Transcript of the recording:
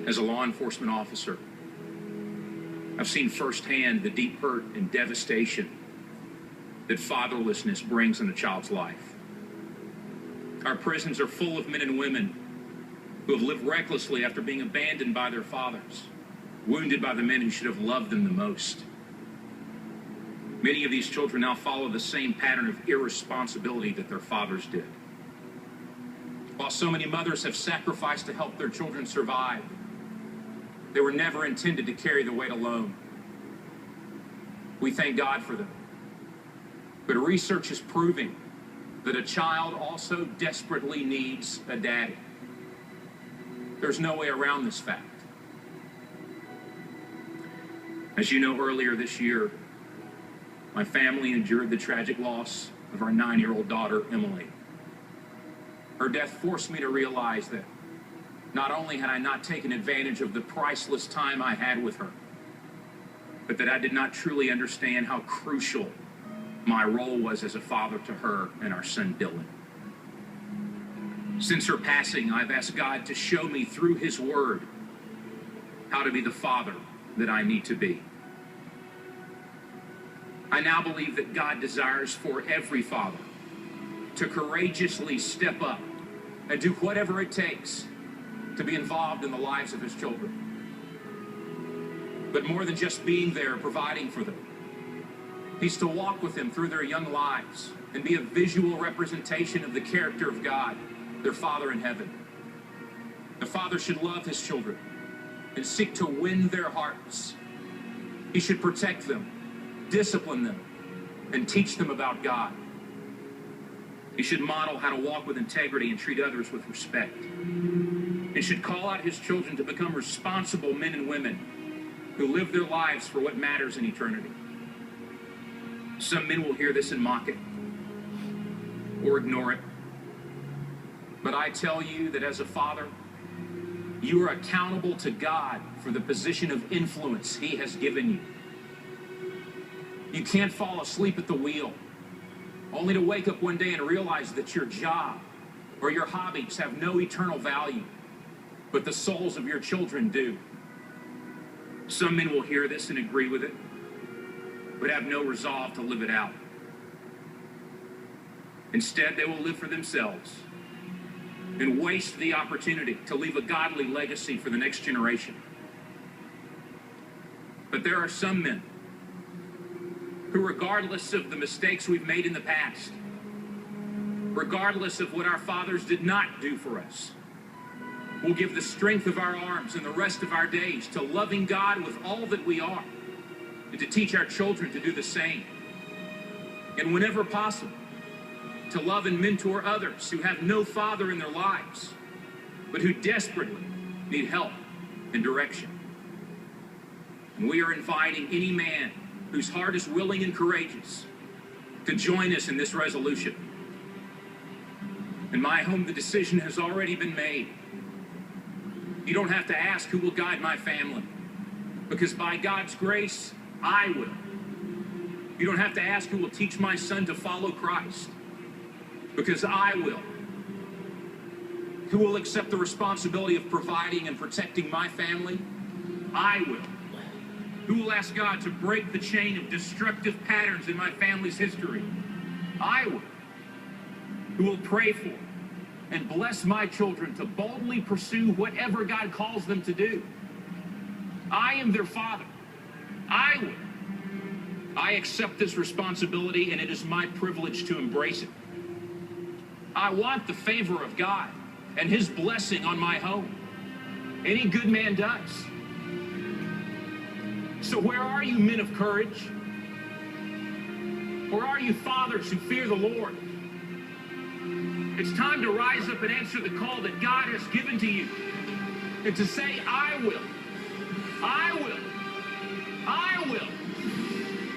As a law enforcement officer, I've seen firsthand the deep hurt and devastation that fatherlessness brings in a child's life. Our prisons are full of men and women who have lived recklessly after being abandoned by their fathers, wounded by the men who should have loved them the most. Many of these children now follow the same pattern of irresponsibility that their fathers did. While so many mothers have sacrificed to help their children survive, they were never intended to carry the weight alone. We thank God for them. But research is proving that a child also desperately needs a daddy. There's no way around this fact. As you know, earlier this year, my family endured the tragic loss of our 9-year-old daughter, Emily. Her death forced me to realize that not only had I not taken advantage of the priceless time I had with her, but that I did not truly understand how crucial my role was as a father to her and our son, Dylan. Since her passing, I've asked God to show me through His Word how to be the father that I need to be. I now believe that God desires for every father to courageously step up and do whatever it takes to be involved in the lives of his children. But more than just being there, providing for them, He's to walk with them through their young lives and be a visual representation of the character of God, their Father in heaven. The father should love his children and seek to win their hearts. He should protect them, discipline them, and teach them about God. He should model how to walk with integrity and treat others with respect. He should call out his children to become responsible men and women who live their lives for what matters in eternity. Some men will hear this and mock it or ignore it. But I tell you that as a father, you are accountable to God for the position of influence He has given you. You can't fall asleep at the wheel, only to wake up one day and realize that your job or your hobbies have no eternal value, but the souls of your children do. Some men will hear this and agree with it, but have no resolve to live it out. Instead, they will live for themselves and waste the opportunity to leave a godly legacy for the next generation. But there are some men who, regardless of the mistakes we've made in the past, regardless of what our fathers did not do for us, will give the strength of our arms and the rest of our days to loving God with all that we are, and to teach our children to do the same. And whenever possible, to love and mentor others who have no father in their lives, but who desperately need help and direction. And we are inviting any man whose heart is willing and courageous to join us in this resolution. In my home, the decision has already been made. You don't have to ask who will guide my family, because by God's grace, I will. You don't have to ask who will teach my son to follow Christ, because I will. Who will accept the responsibility of providing and protecting my family? I will. Who will ask God to break the chain of destructive patterns in my family's history? I will. Who will pray for and bless my children to boldly pursue whatever God calls them to do? I am their father. I will. I accept this responsibility, and it is my privilege to embrace it. I want the favor of God and His blessing on my home. Any good man does. So where are you, men of courage? Where are you, fathers who fear the Lord? It's time to rise up and answer the call that God has given to you, and to say, I will. I will.